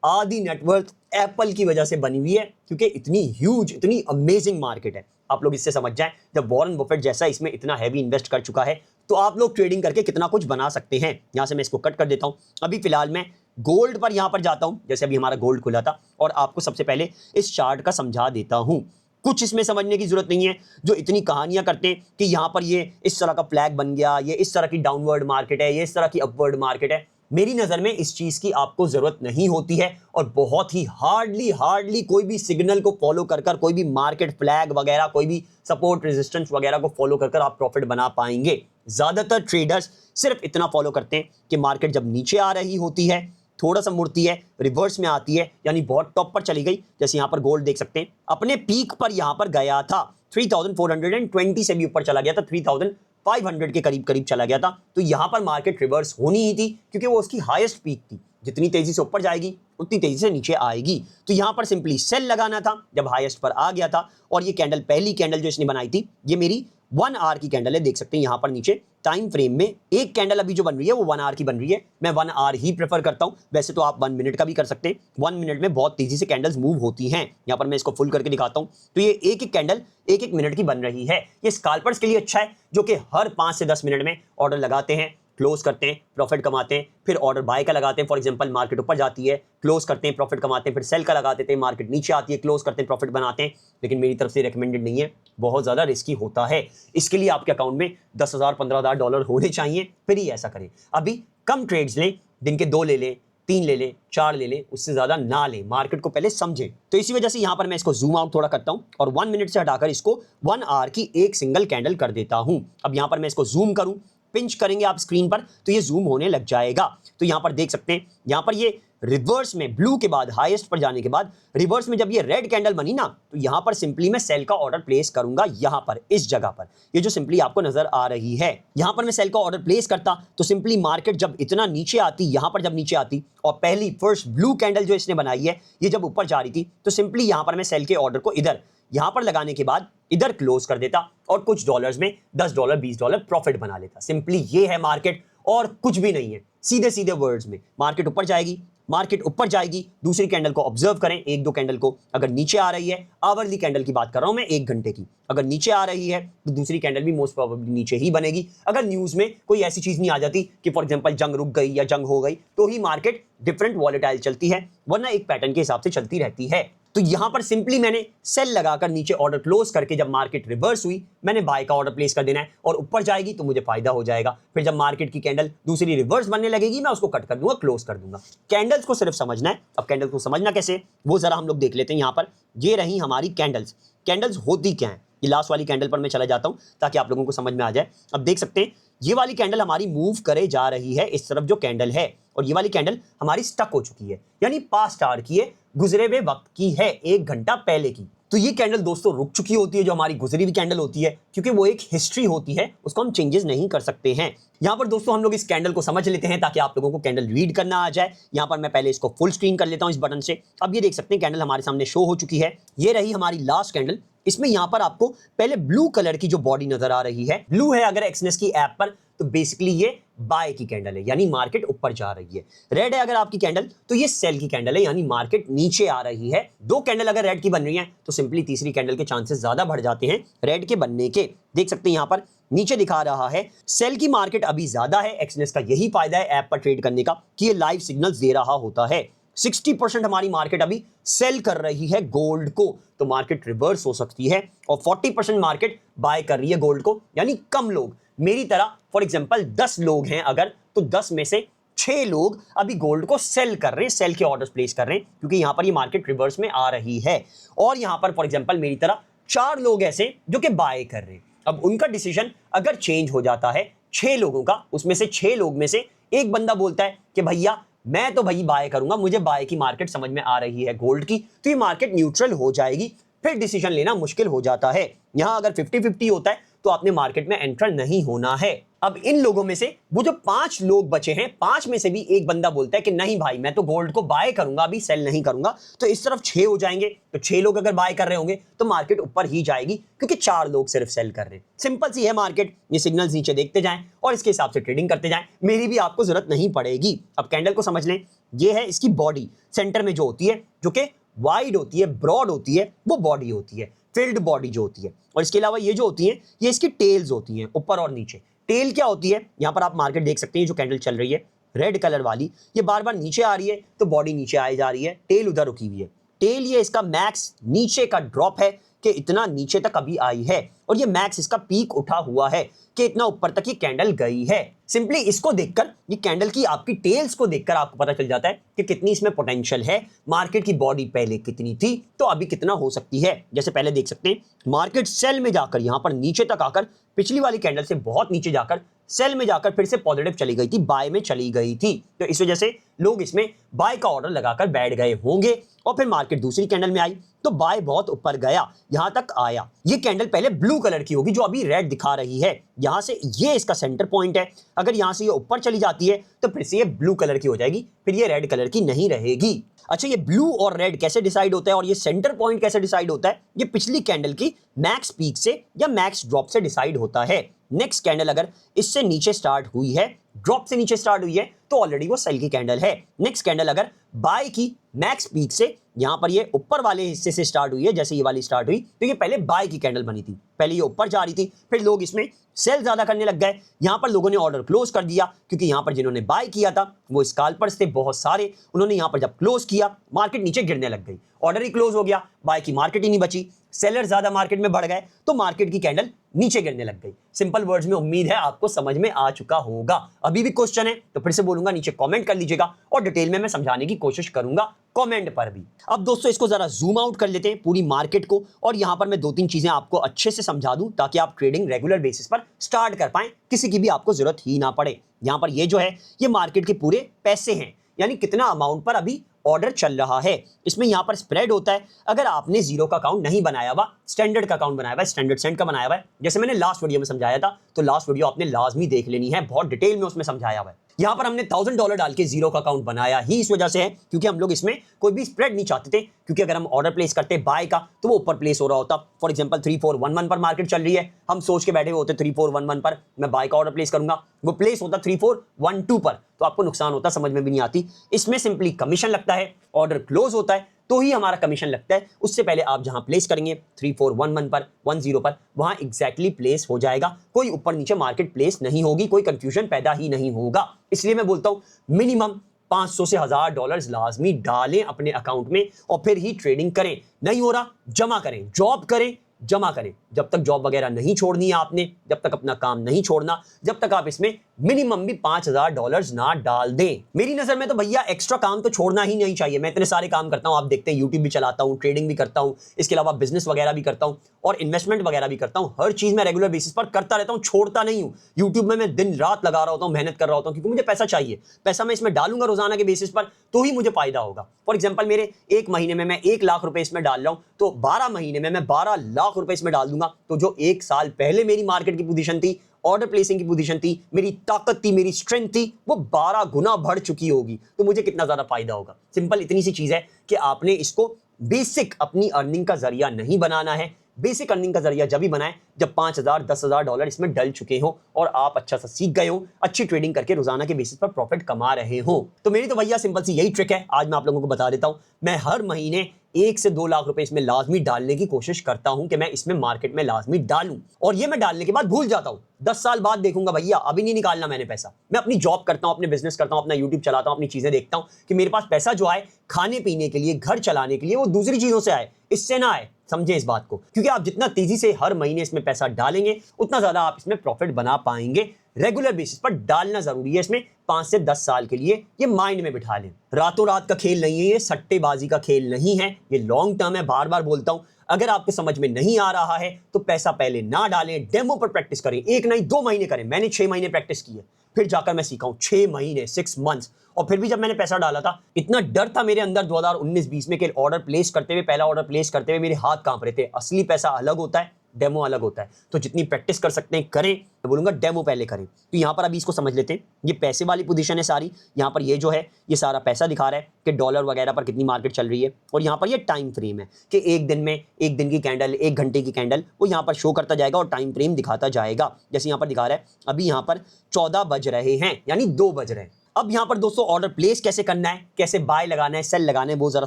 आधी नेटवर्थ एप्पल की वजह से बनी हुई है, क्योंकि इतनी ह्यूज, इतनी अमेजिंग मार्केट है। आप लोग इससे समझ जाएं, जब वॉरेन बफेट जैसा इसमें इतना हैवी इन्वेस्ट कर चुका है तो आप लोग ट्रेडिंग करके कितना कुछ बना सकते हैं। यहां से मैं इसको कट कर देता हूं। अभी फिलहाल मैं गोल्ड पर यहां पर जाता हूं। जैसे अभी हमारा गोल्ड खुला था और आपको सबसे पहले इस चार्ट का समझा देता हूं। कुछ इसमें समझने की जरूरत नहीं है, जो इतनी कहानियां करते हैं कि यहां पर ये इस तरह का फ्लैग बन गया, ये इस तरह की डाउनवर्ड मार्केट है, ये इस तरह की अपवर्ड मार्केट है। मेरी नजर में इस चीज की आपको जरूरत नहीं होती है और बहुत ही हार्डली कोई भी सिग्नल को फॉलो कर कोई भी मार्केट फ्लैग वगैरह, कोई भी सपोर्ट रेजिस्टेंस वगैरह को फॉलो कर आप प्रॉफिट बना पाएंगे। ज्यादातर ट्रेडर्स सिर्फ इतना फॉलो करते हैं कि मार्केट जब नीचे आ रही होती है, थोड़ा सा मुड़ती है, रिवर्स में आती है, यानी बहुत टॉप पर चली गई। जैसे यहां पर गोल्ड देख सकते हैं, अपने पीक पर यहां पर गया था, 3420 से भी ऊपर चला गया था, 3500 के करीब चला गया था। तो यहां पर मार्केट रिवर्स होनी ही थी, क्योंकि वो उसकी हाईएस्ट पीक थी। जितनी तेजी से ऊपर जाएगी उतनी तेजी से नीचे आएगी। तो यहां पर सिंपली सेल लगाना था जब हाईएस्ट पर आ गया था। और ये कैंडल, पहली कैंडल जो इसने बनाई थी, ये मेरी 1 आवर की कैंडल है। देख सकते हैं यहां पर नीचे टाइम फ्रेम में एक कैंडल अभी जो बन रही है वो 1 आवर की बन रही है। मैं 1 आवर ही प्रेफर करता हूं, वैसे तो आप 1 मिनट का भी कर सकते हैं। 1 मिनट में बहुत तेजी से कैंडल्स मूव होती हैं। यहां पर मैं इसको फुल करके दिखाता हूं तो ये एक एक कैंडल 1-1 मिनट की बन रही है। ये स्कैल्पर्स के लिए अच्छा है, जो कि हर 5 से 10 मिनट में ऑर्डर लगाते हैं, क्लोज करते हैं, प्रॉफिट कमाते हैं, फिर ऑर्डर बाय का लगाते हैं। फॉर एग्जांपल मार्केट ऊपर जाती है, क्लोज करते हैं, प्रॉफिट कमाते हैं, फिर सेल का लगा देते हैं, मार्केट नीचे आती है, क्लोज करते हैं, प्रॉफिट बनाते हैं। लेकिन मेरी तरफ से रिकमेंडेड नहीं है, बहुत ज्यादा रिस्की होता है। इसके लिए आपके अकाउंट में $10,000-15,000 होने चाहिए, फिर ही ऐसा करें। अभी कम ट्रेड्स लें, दिन के 2 ले लें, 3 ले लें, 4 ले लें, उससे ज्यादा ना लें। मार्केट को पहले समझें। तो इसी वजह से यहां पर मैं इसको जूम आउट थोड़ा करता हूं और 1 मिनट से हटाकर इसको 1 आवर की एक सिंगल कैंडल कर देता हूं। अब यहां पर मैं इसको जूम करूं, पिंच करेंगे आप स्क्रीन पर तो ये जूम होने लग जाएगा। तो यहां पर देख सकते हैं, यहां पर ये रिवर्स में ब्लू के बाद हाईएस्ट पर जाने के बाद रिवर्स में जब ये रेड कैंडल बनी ना, तो यहां पर सिंपली मैं सेल का ऑर्डर प्लेस करूंगा। यहां पर इस जगह पर ये जो सिंपली आपको नजर आ रही है, यहां पर मैं सेल का ऑर्डर प्लेस करता तो सिंपली मार्केट जब इतना नीचे आती, यहां पर जब नीचे आती और पहली फर्स्ट ब्लू कैंडल जो इसने बनाई है ये जब ऊपर जा रही थी, तो सिंपली यहां पर मैं सेल के ऑर्डर को इधर यहां पर लगाने के बाद इधर क्लोज कर देता और कुछ डॉलर्स में $10 $20 प्रॉफिट बना लेता। सिंपली ये है मार्केट और कुछ भी नहीं है। सीधे सीधे वर्ड्स में मार्केट ऊपर जाएगी, मार्केट ऊपर जाएगी, दूसरी कैंडल को ऑब्जर्व करें, 1-2 कैंडल को। अगर नीचे आ रही है, आवरली कैंडल की बात कर रहा हूं मैं 1 घंटे की, अगर नीचे आ रही है तो दूसरी कैंडल भी मोस्ट प्रोबेबली नीचे ही बनेगी। अगर न्यूज में कोई ऐसी चीज नहीं आ जाती कि फॉर एग्जांपल जंग रुक गई या जंग हो गई, तो ही मार्केट डिफरेंट वॉलेटाइल चलती है, वरना एक पैटर्न के हिसाब से चलती रहती है। तो यहां पर सिंपली मैंने सेल लगाकर नीचे ऑर्डर क्लोज करके जब मार्केट रिवर्स हुई, मैंने बाय का ऑर्डर प्लेस कर देना है और ऊपर जाएगी तो मुझे फायदा हो जाएगा। फिर जब मार्केट की कैंडल दूसरी रिवर्स बनने लगेगी, मैं उसको कट कर दूंगा, क्लोज कर दूंगा। कैंडल्स को सिर्फ समझना है। अब कैंडल्स को समझना कैसे, वो जरा हम लोग देख लेते हैं। यहां पर ये रही हमारी कैंडल्स। कैंडल्स होती क्या है, ये लास्ट वाली कैंडल पर मैं चला जाता हूं ताकि आप लोगों को समझ में आ जाए। अब देख सकते हैं ये वाली कैंडल हमारी मूव करे जा रही है, इस तरफ जो कैंडल है, और ये वाली कैंडल हमारी स्टक हो चुकी है, यानी पास्ट आवर की है, गुजरे हुए वक्त की है, 1 घंटा पहले की। तो ये कैंडल दोस्तों रुक चुकी होती है, जो हमारी गुजरी हुई कैंडल होती है, क्योंकि वो एक हिस्ट्री होती है, उसको हम चेंजेस नहीं कर सकते हैं। यहां पर दोस्तों हम लोग इस कैंडल को समझ लेते हैं ताकि आप लोगों को कैंडल रीड करना आ जाए। यहां पर मैं पहले इसको फुल स्क्रीन कर लेता हूं इस बटन से। अब ये देख सकते हैं कैंडल हमारे सामने शो हो चुकी है। ये रही हमारी लास्ट कैंडल। इसमें यहां पर आपको पहले ब्लू कलर की जो बॉडी नजर आ रही है, ब्लू है अगर एक्सनेस की ऐप पर, तो बेसिकली ये बाय की कैंडल है, यानी मार्केट ऊपर जा रही है। रेड है अगर आपकी कैंडल, तो ये सेल की कैंडल है, यानी मार्केट नीचे आ रही है। 2 कैंडल अगर रेड की बन रही हैं, तो सिंपली तीसरी कैंडल के चांसेस ज्यादा बढ़ जाते हैं रेड के बनने के। देख सकते हैं यहां पर नीचे दिखा रहा है सेल की मार्केट अभी ज्यादा है। एक्सनेस का यही फायदा है ऐप पर ट्रेड करने का कि ये लाइव सिग्नल्स दे रहा होता है। 60% हमारी मार्केट अभी सेल कर रही है गोल्ड को, तो मार्केट रिवर्स हो सकती है, और 40% मार्केट बाय कर रही है गोल्ड को, यानी कम लोग मेरी तरह। फॉर एग्जांपल 10 लोग हैं अगर, तो 10 में से 6 लोग अभी गोल्ड को सेल कर रहे हैं, सेल के ऑर्डर्स प्लेस कर रहे हैं, क्योंकि यहां पर ये मार्केट रिवर्स में आ रही है। और यहां पर फॉर एग्जांपल मेरी तरह 4 लोग ऐसे जो कि बाय कर रहे हैं। अब उनका डिसीजन अगर चेंज हो जाता है 6 लोगों का, उसमें से 6 लोग में से एक बंदा बोलता है कि भैया मैं तो भाई बाय करूंगा, मुझे बाय की मार्केट समझ में आ रही है गोल्ड की, तो ये मार्केट न्यूट्रल हो जाएगी, फिर डिसीजन लेना मुश्किल हो जाता है। यहां अगर 50-50 होता है तो आपने मार्केट में एंटर नहीं होना है। अब इन लोगों में से वो जो 5 लोग बचे हैं, 5 में से भी एक बंदा बोलता है कि नहीं भाई मैं तो गोल्ड को बाय करूंगा, अभी सेल नहीं करूंगा, तो इस तरफ 6 हो जाएंगे। तो 6 लोग अगर बाय कर रहे होंगे तो मार्केट ऊपर ही जाएगी, क्योंकि 4 लोग सिर्फ सेल कर रहे हैं। सिंपल सी है मार्केट, ये सिग्नल्स नीचे देखते जाएं और इसके हिसाब से ट्रेडिंग करते जाएं, मेरी भी आपको जरूरत नहीं पड़ेगी। अब कैंडल को समझ लें, ये है इसकी बॉडी, सेंटर में जो होती है, जो कि वाइड होती है, ब्रॉड होती है, वो बॉडी होती है, फिल्ड बॉडी जो होती है। और इसके अलावा ये जो होती है, ये इसकी टेल्स होती हैं, ऊपर और नीचे। टेल क्या होती है, यहां पर आप मार्केट देख सकते हैं, जो कैंडल चल रही है रेड कलर वाली, ये बार बार नीचे आ रही है तो बॉडी नीचे आई जा रही है, टेल उधर रुकी हुई है। टेल ये इसका मैक्स नीचे का ड्रॉप है कि इतना नीचे तक अभी आई है, और ये मैक्स इसका पीक उठा हुआ है कि इतना ऊपर तक ये कैंडल गई है। सिंपली इसको देखकर, ये कैंडल की आपकी टेल्स को देखकर आपको पता चल जाता है कि कितनी इसमें पोटेंशियल है। मार्केट की बॉडी पहले कितनी थी तो अभी कितना हो सकती है। जैसे पहले देख सकते हैं, मार्केट सेल में जाकर यहां पर नीचे तक आकर, पिछली वाली कैंडल से बहुत नीचे जाकर सेल में जाकर फिर से पॉजिटिव चली गई थी, बाय में चली गई थी। तो इस वजह से लोग इसमें बाय का ऑर्डर लगाकर बैठ गए होंगे, और फिर मार्केट दूसरी कैंडल में आई तो बाय बहुत ऊपर गया, यहां तक आया। ये कैंडल पहले ब्लू कलर की होगी, जो अभी रेड दिखा रही है। यहां से ये इसका सेंटर पॉइंट है, अगर यहां से ये ऊपर चली जाती है तो फिर से ये ब्लू कलर की हो जाएगी, फिर ये रेड कलर की नहीं रहेगी। अच्छा, ये ब्लू और रेड कैसे डिसाइड होता है और ये सेंटर पॉइंट कैसे डिसाइड होता है? ये पिछली कैंडल की मैक्स पीक से या मैक्स ड्रॉप से डिसाइड होता है। नेक्स्ट कैंडल अगर इससे नीचे स्टार्ट हुई है, ड्रॉप से नीचे स्टार्ट हुई है, तो ऑलरेडी वो सेल की कैंडल है। नेक्स्ट कैंडल अगर बाय की मैक्स पीक से, यहां पर ये ऊपर वाले हिस्से से स्टार्ट हुई है, जैसे ये वाली स्टार्ट हुई, तो ये पहले बाय की कैंडल बनी थी, पहले ये ऊपर जा रही थी, फिर लोग इसमें सेल ज्यादा करने लग गए, यहां पर लोगों ने ऑर्डर क्लोज कर दिया, क्योंकि यहां पर जिन्होंने बाय किया था वो स्कैल्पर्स थे बहुत सारे, उन्होंने यहां पर जब क्लोज किया मार्केट नीचे गिरने लग गई, ऑर्डर ही क्लोज हो गया, बाय की मार्केट ही नहीं बची, सेलर ज्यादा मार्केट में बढ़ गए तो मार्केट की कैंडल नीचे गिरने लग गई। सिंपल वर्ड्स में उम्मीद है आपको समझ में आ चुका होगा। अभी भी क्वेश्चन है तो फिर से बोलूंगा, नीचे कमेंट कर लीजिएगा और डिटेल में मैं समझाने की कोशिश करूंगा कमेंट पर भी। अब दोस्तों इसको जरा जूम आउट कर लेते हैं पूरी मार्केट को, और यहां पर मैं 2-3 चीजें आपको अच्छे से समझा दूं ताकि आप ट्रेडिंग रेगुलर बेसिस पर स्टार्ट कर पाएं, किसी की भी आपको जरूरत ही ना पड़े। यहां पर ये जो है, ये मार्केट के पूरे पैसे हैं, यानी कितना अमाउंट पर अभी ऑर्डर चल रहा है। इसमें यहां पर स्प्रेड होता है, अगर आपने जीरो का अकाउंट नहीं बनाया हुआ, स्टैंडर्ड का अकाउंट बनाया हुआ है, स्टैंडर्ड सेंट का बनाया हुआ है, जैसे मैंने लास्ट वीडियो में समझाया था, तो लास्ट वीडियो आपने लाजमी देख लेनी है, बहुत डिटेल में उसमें समझाया हुआ है। यहां पर हमने $1000 डाल के जीरो का अकाउंट बनाया ही इस वजह से है क्योंकि हम लोग इसमें कोई भी स्प्रेड नहीं चाहते थे, क्योंकि अगर हम ऑर्डर प्लेस करते बाय का तो वो ऊपर प्लेस हो रहा होता। फॉर एग्जांपल 3411 पर मार्केट चल रही है, हम सोच के बैठे हुए होते 3411 पर मैं बाय का ऑर्डर प्लेस करूंगा, वो प्लेस होता 3412 पर, तो आपको नुकसान होता, समझ में भी नहीं आती। इसमें सिंपली कमीशन लगता है, ऑर्डर क्लोज होता है तो ही हमारा कमीशन लगता है, उससे पहले आप जहां प्लेस करेंगे 3411 पर, 10 पर, वहां एग्जैक्टली प्लेस हो जाएगा, कोई ऊपर नीचे मार्केट प्लेस नहीं होगी, कोई कंफ्यूजन पैदा ही नहीं होगा। इसलिए मैं बोलता हूं मिनिमम 500 से $1000 लाजमी डालें अपने अकाउंट में और फिर ही ट्रेडिंग करें। नहीं हो रहा, जमा करें, जॉब करें, जमा करें। जब तक जॉब वगैरह नहीं छोड़नी है आपने, जब तक अपना काम नहीं छोड़ना, जब तक आप इसमें मिनिमम भी $5000 ना डाल दें। मेरी नजर में तो भैया एक्स्ट्रा काम तो छोड़ना ही नहीं चाहिए। मैं इतने सारे काम करता हूं, आप देखते हैं, यूट्यूब भी चलाता हूं, ट्रेडिंग भी करता हूं, इसके अलावा बिजनेस वगैरह भी करता हूं और इन्वेस्टमेंट वगैरह भी करता हूं। हर चीज मैं रेगुलर बेसिस पर करता रहता हूं, छोड़ता नहीं हूं। यूट्यूब में मैं दिन रात लगा रहा होता हूं, मेहनत कर रहा होता हूं, क्योंकि मुझे पैसा चाहिए। पैसा मैं इसमें डालूंगा रोजाना के बेसिस पर तो ही मुझे फायदा होगा। फॉर एग्जाम्पल मेरे 1 महीने में मैं 1 लाख रुपए इसमें डाल रहा हूं, तो 12 महीने में मैं 12 लाख रुपए इसमें डाल दूंगा, तो जो 1 साल पहले मेरी मार्केट की पोजीशन थी, ऑर्डर प्लेसिंग की पोजीशन थी, मेरी ताकत थी, मेरी स्ट्रेंथ थी, वो 12 गुना बढ़ चुकी होगी, तो मुझे कितना ज्यादा फायदा होगा। सिंपल इतनी सी चीज है कि आपने इसको बेसिक अपनी अर्निंग का जरिया नहीं बनाना है। बेसिक अर्निंग का जरिया जब भी बनाए जब $5000 $10,000 इसमें डल चुके हो और आप अच्छा सा सीख गए हो, अच्छी ट्रेडिंग करके रोजाना के बेसिस पर प्रॉफिट कमा रहे हो। तो मेरी तो भैया सिंपल सी यही ट्रिक है, आज मैं आप लोगों को बता देता हूं। मैं हर महीने 1 से 2 लाख रुपए इसमें लाजमी डालने की कोशिश करता हूं कि मैं इसमें मार्केट में लाजमी डालूं, और ये मैं डालने के बाद भूल जाता हूं। 10 साल बाद देखूंगा, भैया अभी नहीं निकालना मैंने पैसा। मैं अपनी जॉब करता हूं, अपने बिजनेस करता हूं, अपना यूट्यूब चलाता हूं, अपनी चीजें देखता हूं कि मेरे पास पैसा जो आए खाने पीने के लिए, घर चलाने के लिए, वो दूसरी चीजों से आए, इससे ना आए। समझे इस बात को, क्योंकि आप जितना तेजी से हर महीने इसमें पैसा डालेंगे उतना ज्यादा आप इसमें प्रॉफिट बना पाएंगे। रेगुलर बेसिस पर डालना जरूरी है इसमें 5 से 10 साल के लिए। ये माइंड में बिठा लें। रातों रात का खेल नहीं है, ये सट्टेबाजी का खेल नहीं है, ये लॉन्ग टर्म है। बार बार बोलता हूं, अगर आपको समझ में नहीं आ रहा है तो पैसा पहले ना डालें, डेमो पर प्रैक्टिस करें। 1 नहीं 2 महीने करें। मैंने 6 महीने प्रैक्टिस की है, फिर जाकर मैं सीखा हूं 6 महीने 6 मंथ्स। और फिर भी जब मैंने पैसा डाला था, इतना डर था मेरे अंदर 2019-20 में कि ऑर्डर प्लेस करते हुए, पहला ऑर्डर प्लेस करते हुए मेरे हाथ कांप रहे थे। असली पैसा अलग होता है, डेमो अलग होता है। तो जितनी प्रैक्टिस कर सकते हैं करें। मैं बोलूंगा डेमो पहले करें। तो यहां पर अभी इसको समझ लेते हैं। ये पैसे वाली पोजीशन है सारी। यहां पर ये जो है ये सारा पैसा दिखा रहा है कि डॉलर वगैरह पर कितनी मार्केट चल रही है। और यहां पर ये टाइम फ्रेम है कि एक दिन में, एक दिन की कैंडल, 1 घंटे की कैंडल, वो यहां पर शो करता जाएगा और टाइम फ्रेम दिखाता जाएगा। जैसे यहां पर दिखा रहा है अभी यहां पर 14 बज रहे हैं, यानी 2 बज रहे हैं। अब यहां पर दोस्तों ऑर्डर प्लेस कैसे करना है, कैसे बाय लगाना है, सेल लगाना है, वो जरा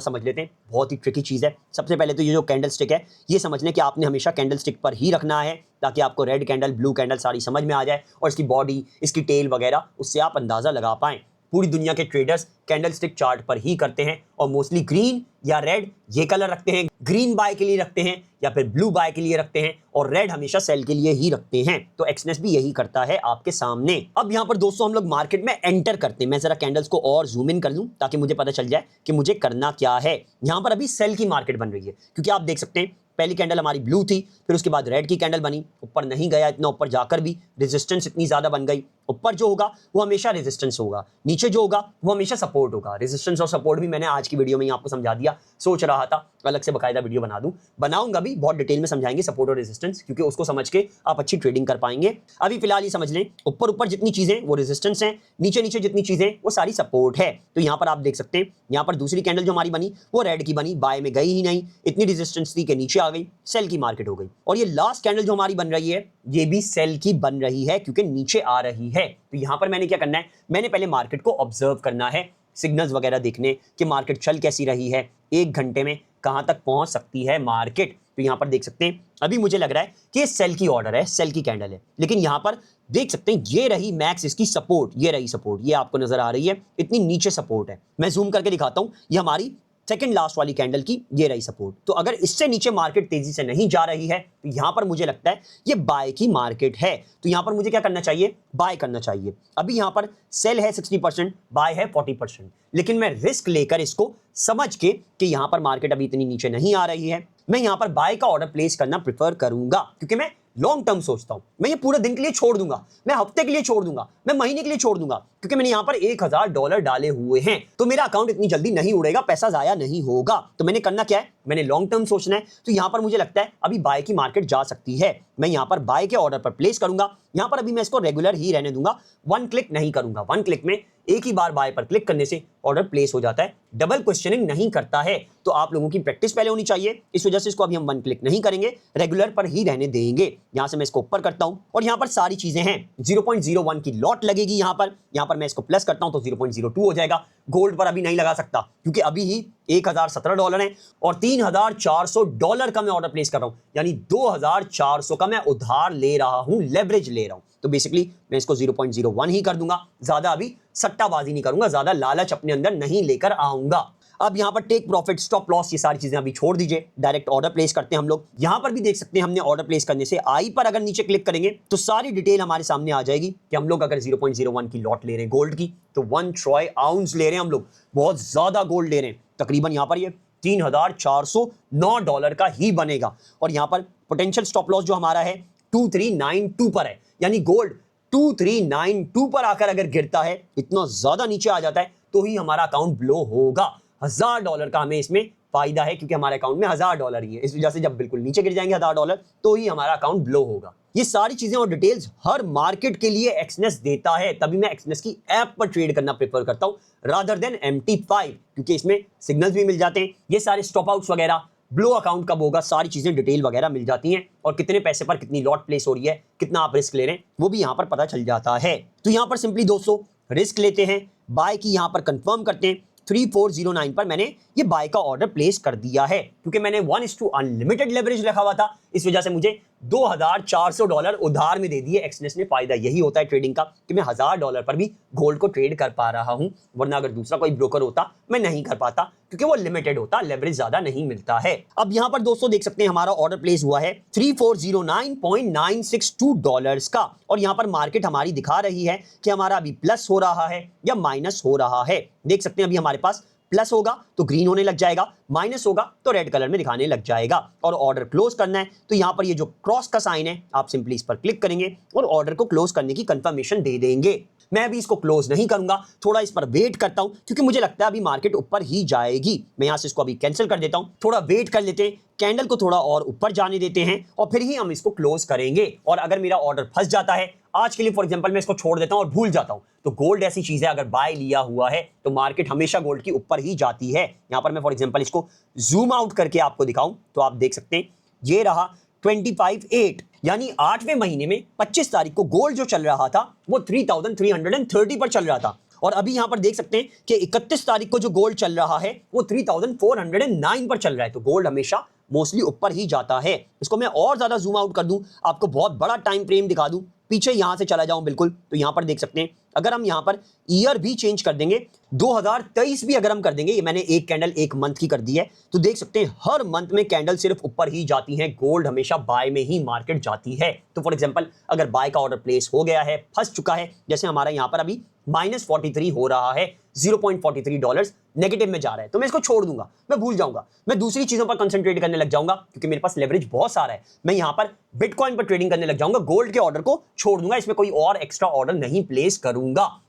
समझ लेते हैं। बहुत ही ट्रिकी चीज है। सबसे पहले तो ये जो कैंडल स्टिक है, ये समझ लें कि आपने हमेशा कैंडल स्टिक पर ही रखना है, ताकि आपको रेड कैंडल, ब्लू कैंडल सारी समझ में आ जाए और इसकी बॉडी, इसकी टेल वगैरह, उससे आप अंदाजा लगा पाएं। पूरी दुनिया के ट्रेडर्स कैंडल स्टिक चार्ट पर ही करते हैं और मोस्टली ग्रीन या रेड ये कलर रखते हैं। ग्रीन बाय के लिए रखते हैं या फिर ब्लू बाय के लिए रखते हैं, और रेड हमेशा सेल के लिए ही रखते हैं। तो एक्सनेस भी यही करता है आपके सामने। अब यहाँ पर दोस्तों हम लोग मार्केट में एंटर करते हैं। मैं जरा कैंडल्स को और जूम इन कर लूं ताकि मुझे पता चल जाए कि मुझे करना क्या है। यहाँ पर अभी सेल की मार्केट बन रही है, क्योंकि आप देख सकते हैं पहली कैंडल हमारी ब्लू थी, फिर उसके बाद रेड की कैंडल बनी, ऊपर नहीं गया इतना, ऊपर जाकर भी रेजिस्टेंस इतनी ज्यादा बन गई। ऊपर जो होगा वो हमेशा रेजिस्टेंस होगा, नीचे जो होगा वो हमेशा सपोर्ट होगा। रेजिस्टेंस और सपोर्ट भी मैंने आज की वीडियो में ही आपको समझा दिया। सोच रहा था अलग से बकायदा वीडियो बना दूं, बनाऊंगा भी, बहुत डिटेल में समझाएंगे सपोर्ट और रेजिस्टेंस, क्योंकि उसको समझ के आप अच्छी ट्रेडिंग कर पाएंगे। अभी फिलहाल ये समझ लें ऊपर ऊपर जितनी चीजें वो रेजिस्टेंस है, नीचे नीचे जितनी चीजें वो सारी सपोर्ट है। तो यहाँ पर आप देख सकते हैं यहाँ पर दूसरी कैंडल जो हमारी बनी वो रेड की बनी, बाय में गई ही नहीं, इतनी रेजिस्टेंस थी कि नीचे आ गई, सेल की मार्केट हो गई। और ये लास्ट कैंडल जो हमारी बन रही है ये भी सेल की बन रही है, क्योंकि नीचे आ रही है। तो यहां पर मैंने क्या करना है, मैंने पहले मार्केट को ऑब्जर्व करना है, सिग्नल्स वगैरह देखने कि मार्केट चल कैसी रही है, 1 घंटे में कहां तक पहुंच सकती है मार्केट। तो यहां पर देख सकते हैं अभी मुझे लग रहा है कि ये सेल की ऑर्डर है, सेल की कैंडल है। लेकिन यहां पर देख सकते हैं ये रही मैक्स इसकी सपोर्ट, ये रही सपोर्ट, ये आपको नजर आ रही है, इतनी नीचे सपोर्ट है। मैं जूम करके दिखाता हूं, ये हमारी सेकंड लास्ट वाली कैंडल की ये रही सपोर्ट। तो अगर इससे नीचे मार्केट तेजी से नहीं जा रही है तो यहां पर मुझे लगता है ये बाय की मार्केट है। तो यहां पर मुझे क्या करना चाहिए, बाय करना चाहिए। अभी यहां पर सेल है 60%, बाय है 40%, लेकिन मैं रिस्क लेकर इसको समझ के कि यहां पर मार्केट अभी इतनी नीचे नहीं आ रही है, मैं यहां पर बाय का ऑर्डर प्लेस करना प्रेफर करूंगा, क्योंकि मैं लॉन्ग टर्म सोचता हूं। मैं ये पूरे दिन के लिए छोड़ दूंगा, मैं हफ्ते के लिए छोड़ दूंगा, मैं महीने के लिए छोड़ दूंगा, क्योंकि मैंने यहां पर $1000 डाले हुए हैं। तो मेरा अकाउंट इतनी जल्दी नहीं उड़ेगा, पैसा जाया नहीं होगा। तो मैंने करना क्या है, मैंने लॉन्ग टर्म सोचना है। तो यहां पर मुझे लगता है अभी बाय की मार्केट जा सकती है, मैं यहां पर बाय के ऑर्डर पर प्लेस करूंगा। यहां पर अभी मैं इसको रेगुलर ही रहने दूंगा, 1 क्लिक नहीं करूंगा। 1 क्लिक में एक ही बार बाय पर क्लिक करने से ऑर्डर प्लेस हो जाता है, डबल क्वेश्चनिंग नहीं करता है। तो आप लोगों की प्रैक्टिस पहले होनी चाहिए, इस वजह से इसको अभी हम 1 क्लिक नहीं करेंगे, रेगुलर पर ही रहने देंगे। यहां से मैं इसको ऊपर करता हूं और यहां पर सारी चीजें हैं। 0.01 की लॉट लगेगी यहां पर मैं इसको प्लस करता हूं तो 0.02 हो जाएगा। गोल्ड पर अभी नहीं लगा सकता, क्योंकि अभी ही $1017 है और $3400 का मैं ऑर्डर प्लेस कर रहा हूं, यानी 2400 का मैं उधार ले रहा हूं, लेवरेज ले रहा हूं। तो बेसिकली मैं इसको 0.01 ही कर दूंगा, ज्यादा अभी सट्टाबाजी नहीं करूंगा, ज्यादा लालच अपने अंदर नहीं लेकर आऊंगा। अब यहां पर टेक प्रॉफिट, स्टॉप लॉस, ये सारी चीजें अभी छोड़ दीजिए, डायरेक्ट ऑर्डर प्लेस करते हैं हम लोग। यहां पर भी देख सकते हैं हमने ऑर्डर प्लेस करने से आई पर अगर नीचे क्लिक करेंगे तो सारी डिटेल हमारे सामने आ जाएगी कि हम लोग अगर 0.01 की लॉट ले रहे हैं गोल्ड की, तो 1 ट्रॉय आउंस ले रहे हैं हम लोग, बहुत ज्यादा गोल्ड ले रहे हैं। तकरीबन यहां पर ये $3409 का ही बनेगा। और यहां पर पोटेंशियल स्टॉप लॉस जो हमारा है 2392 पर है, यानी गोल्ड 2392 पर आकर अगर गिरता है, इतना ज्यादा नीचे आ जाता है, तो ही हमारा अकाउंट ब्लो होगा। $1000 का हमें इसमें फायदा है, क्योंकि हमारे अकाउंट में $1000 ही है। इस वजह से जब बिल्कुल नीचे गिर जाएंगे $1000 तो ही हमारा अकाउंट ब्लो होगा। ये सारी चीजें और डिटेल्स हर मार्केट के लिए एक्सनेस देता है, तभी मैं एक्सनेस की ऐप पर ट्रेड करना प्रेफर करता हूं रादर देन MT5, क्योंकि इसमें सिग्नल्स भी मिल जाते हैं, ये सारे स्टॉप आउट्स वगैरह, ब्लो अकाउंट कब होगा, सारी चीजें डिटेल वगैरह मिल जाती हैं, और कितने पैसे पर कितनी लॉट प्लेस हो रही है, कितना आप रिस्क ले रहे हैं, वो भी यहां पर पता चल जाता है। तो यहां पर सिंपली दोस्तों रिस्क लेते हैं, बाय की यहां पर कंफर्म करते हैं। 3409 पर मैंने ये बाय का ऑर्डर प्लेस कर दिया है, क्योंकि मैंने 1:1 अनलिमिटेड लेवरेज रखा हुआ था, इस वजह से मुझे $2,400 उधार में दे दिए एक्सनेस ने। फायदा यही होता है ट्रेडिंग का कि मैं $1,000 पर भी गोल्ड को ट्रेड कर पा रहा हूं, वरना अगर दूसरा कोई ब्रोकर होता मैं नहीं कर पाता, क्योंकि वो लिमिटेड होता, लेवरेज ज्यादा नहीं मिलता है। अब यहां पर दोस्तों देख सकते हैं हमारा ऑर्डर प्लेस हुआ है $3409.962 का, और यहां पर मार्केट हमारी दिखा रही है कि हमारा अभी प्लस हो रहा है या माइनस हो रहा है। देख सकते हैं अभी हमारे पास प्लस होगा तो ग्रीन होने लग जाएगा, माइनस होगा तो रेड कलर में दिखाने लग जाएगा। और ऑर्डर क्लोज करना है तो यहां पर ये जो क्रॉस का साइन है आप सिंपली इस पर क्लिक करेंगे और ऑर्डर को क्लोज करने की कंफर्मेशन दे देंगे। मैं अभी इसको क्लोज नहीं करूंगा, थोड़ा इस पर वेट करता हूं, क्योंकि मुझे लगता है अभी मार्केट ऊपर ही जाएगी। मैं यहां से इसको अभी कैंसिल कर देता हूं, थोड़ा वेट कर लेते हैं, कैंडल को थोड़ा और ऊपर जाने देते हैं और फिर ही हम इसको क्लोज करेंगे। और अगर मेरा ऑर्डर फंस जाता है आज के लिए, फॉर एग्जांपल मैं इसको छोड़ देता हूं और भूल जाता हूं, तो गोल्ड ऐसी चीज है अगर बाय लिया हुआ है तो मार्केट हमेशा गोल्ड की ऊपर ही जाती है। यहां पर मैं फॉर एग्जांपल इसको जूम आउट करके आपको दिखाऊं तो आप देख सकते हैं ये रहा 25/8, यानी 8वें महीने में 25 तारीख को गोल्ड जो चल रहा था वो 3330 पर चल रहा था। और अभी यहां पर देख सकते हैं कि 31 तारीख को जो गोल्ड चल रहा है वो 3409 पर चल रहा है। तो गोल्ड हमेशा मोस्टली ऊपर ही जाता है। इसको मैं और ज्यादा जूम आउट कर दूं, आपको बहुत बड़ा टाइम फ्रेम दिखा दूं, पीछे यहां से चला जाऊं बिल्कुल, तो यहां पर देख सकते हैं अगर हम यहां पर ईयर भी चेंज कर देंगे, 2023 भी अगर हम कर देंगे, ये मैंने एक कैंडल एक मंथ की कर दी है, तो देख सकते हैं हर मंथ में कैंडल सिर्फ ऊपर ही जाती है, गोल्ड हमेशा बाय में ही मार्केट जाती है। तो फॉर एग्जांपल अगर बाय का ऑर्डर प्लेस हो गया है, फंस चुका है, जैसे हमारा यहां पर अभी -43 हो रहा है, $0.43 नेगेटिव में जा रहा है, तो मैं इसको छोड़ दूंगा, मैं भूल जाऊंगा, मैं दूसरी चीजों पर कंसंट्रेट करने लग जाऊंगा, क्योंकि मेरे पास लेवरेज बहुत सारा है। मैं यहां पर बिटकॉइन पर ट्रेडिंग करने लग जाऊंगा, गोल्ड के ऑर्डर को छोड़ दूंगा, इसमें कोई और एक्स्ट्रा ऑर्डर नहीं प्लेस करूंगा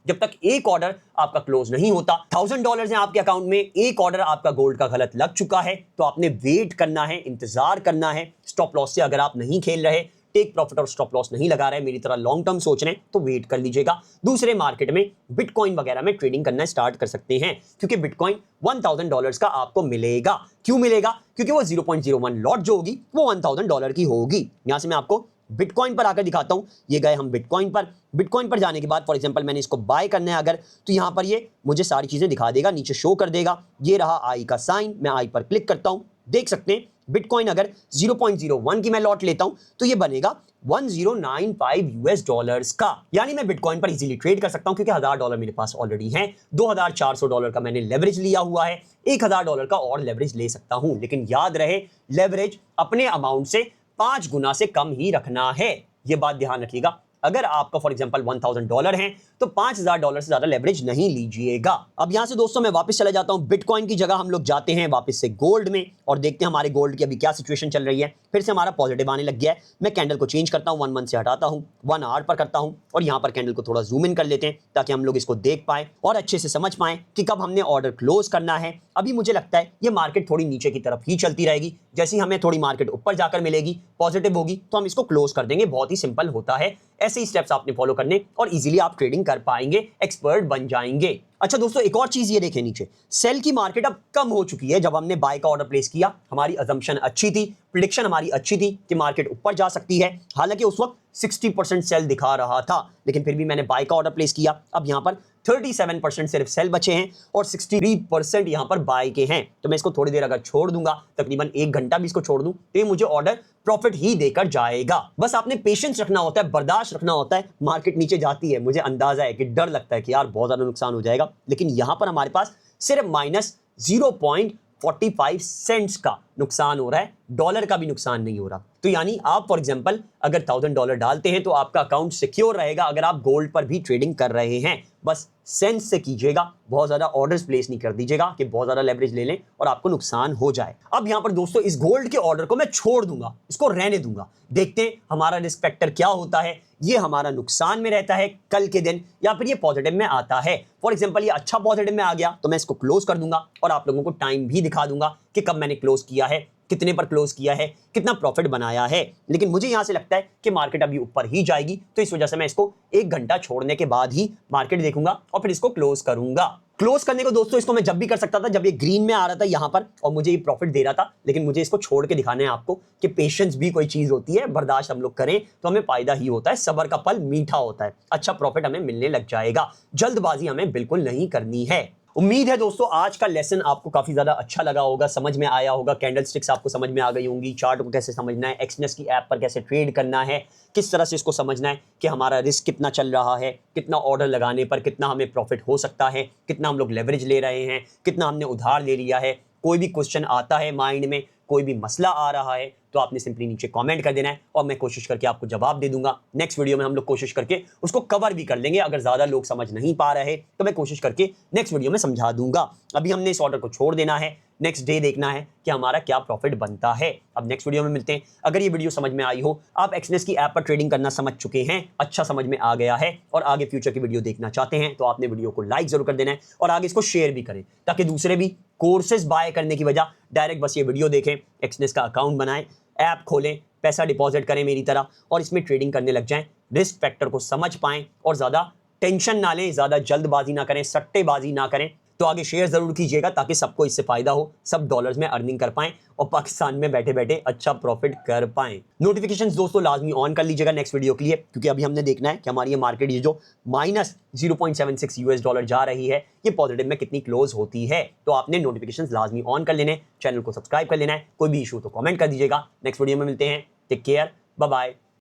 जब तक एक ऑर्डर आपका क्लोज नहीं होता। $1000 है आपके अकाउंट में, एक ऑर्डर आपका गोल्ड का गलत लग चुका है, तो आपने वेट करना है, इंतजार करना है। स्टॉप लॉस से अगर आप नहीं खेल रहे, टेक प्रॉफिट और स्टॉप लॉस नहीं लगा रहे, मेरी तरह लॉन्ग टर्म सोच रहे हैं, तो वेट कर लीजिएगा। दूसरे मार्केट में बिटकॉइन वगैरह में ट्रेडिंग करना स्टार्ट कर सकते हैं, क्योंकि बिटकॉइन $1000 का आपको मिलेगा। क्यों मिलेगा? क्योंकि वो 0.01 लॉट जो होगी वो $1000 की होगी। यहां से मैं आपको बिटकॉइन पर आकर दिखाता हूं। ये गए हम बिटकॉइन पर, बिटकॉइन पर जाने के बाद फॉर एग्जांपल मैंने इसको बाय करना है अगर, तो यहां पर ये मुझे सारी चीजें दिखा देगा, नीचे शो कर देगा। ये रहा आई का साइन, मैं आई पर क्लिक करता हूं, देख सकते हैं बिटकॉइन अगर 0.01 की मैं लॉट लेता हूं तो ये बनेगा $1095 का, यानी मैं बिटकॉइन पर इजीली ट्रेड कर सकता हूं, क्योंकि $1000 मेरे पास ऑलरेडी है। $2400 का मैंने लेवरेज लिया हुआ है, $1000 का और लेवरेज ले सकता हूं। लेकिन याद रहे, लेवरेज अपने अमाउंट से 5 गुना से कम ही रखना है, ये बात ध्यान रखिएगा। अगर आपका फॉर एग्जांपल $1000 है तो $5000 से ज्यादा लेवरेज नहीं लीजिएगा। अब यहां से दोस्तों मैं वापस चला जाता हूं, बिटकॉइन की जगह हम लोग जाते हैं वापस से गोल्ड में और देखते हैं हमारे गोल्ड की अभी क्या सिचुएशन चल रही है। फिर से हमारा पॉजिटिव आने लग गया है। मैं कैंडल को चेंज करता हूं, 1 मंथ से हटाता हूं, 1 आवर पर करता हूं और यहां पर कैंडल को थोड़ा जूम इन कर लेते हैं ताकि हम लोग इसको देख पाए और अच्छे से समझ पाए कि कब हमने ऑर्डर क्लोज करना है। अभी मुझे लगता है ये मार्केट थोड़ी नीचे की तरफ ही चलती रहेगी, जैसे ही हमें थोड़ी मार्केट ऊपर जाकर मिलेगी, पॉजिटिव होगी, तो हम इसको क्लोज कर देंगे। बहुत ही सिंपल होता है, ऐसे ही स्टेप्स आपने फॉलो करने और इजीली आप ट्रेडिंग कर पाएंगे, एक्सपर्ट बन जाएंगे। अच्छा दोस्तों, एक और चीज ये देखें, नीचे सेल की मार्केट अब कम हो चुकी है। जब हमने बाय का ऑर्डर प्लेस किया, हमारी अजम्पशन अच्छी थी, प्रेडिक्शन हमारी अच्छी थी कि मार्केट ऊपर जा सकती है। हालांकि उस वक्त 60% सेल दिखा रहा था, लेकिन फिर भी मैंने बाय का ऑर्डर प्लेस किया। अब यहां पर 37% सिर्फ सेल बचे हैं और 63% यहां पर बाय के हैं। तो मैं इसको थोड़ी देर अगर छोड़ दूंगा, तकरीबन 1 घंटा भी इसको छोड़ दूं, तो ये मुझे ऑर्डर प्रॉफिट ही देकर जाएगा। बस आपने पेशेंस रखना होता है, बर्दाश्त रखना होता है। मार्केट नीचे जाती है, मुझे अंदाजा है कि डर लगता है कि यार बहुत ज्यादा नुकसान हो जाएगा, लेकिन यहां पर हमारे पास सिर्फ -0.45 सेंट्स का नुकसान हो रहा है, डॉलर का भी नुकसान नहीं हो रहा। तो यानी आप फॉर एग्जांपल अगर $1000 डालते हैं तो आपका अकाउंट सिक्योर रहेगा अगर आप गोल्ड पर भी ट्रेडिंग कर रहे हैं। बस सेंस से कीजिएगा, बहुत ज्यादा ऑर्डर्स प्लेस नहीं कर दीजिएगा कि बहुत ज्यादा लेवरेज ले लें और आपको नुकसान हो जाए। अब यहां पर दोस्तों इस गोल्ड के ऑर्डर को मैं छोड़ दूंगा, इसको रहने दूंगा। देखते हैं हमारा रिस्क फैक्टर क्या होता है। ये हमारा नुकसान में रहता है कल के दिन, या फिर ये पॉजिटिव में आता है। फॉर एग्जांपल ये अच्छा पॉजिटिव में आ गया तो मैं इसको क्लोज कर दूंगा और आप लोगों को टाइम भी दिखा दूंगा कि कब मैंने क्लोज किया है, कितने पर क्लोज किया है, कितना प्रॉफिट बनाया है। लेकिन मुझे यहां से लगता है कि मार्केट अभी ऊपर ही जाएगी, तो इस वजह से मैं इसको 1 घंटा छोड़ने के बाद ही मार्केट देखूंगा और फिर इसको क्लोज करूंगा। क्लोज करने को दोस्तों इसको मैं जब भी कर सकता था जब ये ग्रीन में आ रहा था यहां पर और मुझे ये प्रॉफिट दे रहा था, लेकिन मुझे इसको छोड़ के दिखाना है आपको कि पेशेंस भी कोई चीज होती है, बर्दाश्त हम लोग करें तो हमें फायदा ही होता है। सब्र का फल मीठा होता है, अच्छा प्रॉफिट हमें मिलने लग जाएगा। जल्दबाजी हमें बिल्कुल नहीं करनी है। उम्मीद है दोस्तों आज का लेसन आपको काफी ज्यादा अच्छा लगा होगा, समझ में आया होगा। कैंडलस्टिक्स आपको समझ में आ गई होंगी, चार्ट को कैसे समझना है, एक्सनेस की ऐप पर कैसे ट्रेड करना है, किस तरह से इसको समझना है कि हमारा रिस्क कितना चल रहा है, कितना ऑर्डर लगाने पर कितना हमें प्रॉफिट हो सकता है, कितना हम लोग लेवरेज ले रहे हैं, कितना हमने उधार ले लिया है। कोई भी क्वेश्चन आता है माइंड में, कोई भी मसला आ रहा है, तो आपने सिंपली नीचे कमेंट कर देना है और मैं कोशिश करके आपको जवाब दे दूंगा। नेक्स्ट वीडियो में हम लोग कोशिश करके उसको कवर भी कर लेंगे। अगर ज्यादा लोग समझ नहीं पा रहे तो मैं कोशिश करके नेक्स्ट वीडियो में समझा दूंगा। अभी हमने इस ऑर्डर को छोड़ देना है, नेक्स्ट डे देखना है कि हमारा क्या प्रॉफिट बनता है। अब नेक्स्ट वीडियो में मिलते हैं। अगर ये वीडियो समझ में आई हो, आप एक्सनेस की ऐप पर ट्रेडिंग करना समझ चुके हैं, अच्छा समझ में आ गया है और आगे फ्यूचर की वीडियो देखना चाहते हैं, तो आपने वीडियो को लाइक जरूर कर देना है और आगे इसको शेयर भी करें ताकि दूसरे भी कोर्सेज बाय करने की बजाय डायरेक्ट बस ये वीडियो देखें, एक्सनेस का अकाउंट बनाएं, ऐप खोलें, पैसा डिपॉजिट करें मेरी तरह और इसमें ट्रेडिंग करने लग जाएं, रिस्क फैक्टर को समझ पाएं और ज़्यादा टेंशन ना लें, ज़्यादा जल्दबाजी ना करें, सट्टेबाजी ना करें। तो आगे शेयर जरूर कीजिएगा ताकि सबको इससे फायदा हो, सब डॉलर्स में अर्निंग कर पाएं और पाकिस्तान में बैठे बैठे अच्छा प्रॉफिट कर पाएं। नोटिफिकेशंस दोस्तों लाजमी ऑन कर लीजिएगा नेक्स्ट वीडियो के लिए, क्योंकि अभी हमने देखना है कि हमारी ये मार्केट ये जो -0.76 यूएस डॉलर जा रही है, ये पॉजिटिव में कितनी क्लोज होती है। तो आपने नोटिफिकेशंस लाजमी ऑन कर लेने, चैनल को सब्सक्राइब कर लेना है। कोई भी इशू तो कॉमेंट कर दीजिएगा। नेक्स्ट वीडियो में मिलते हैं। Take care, bye bye.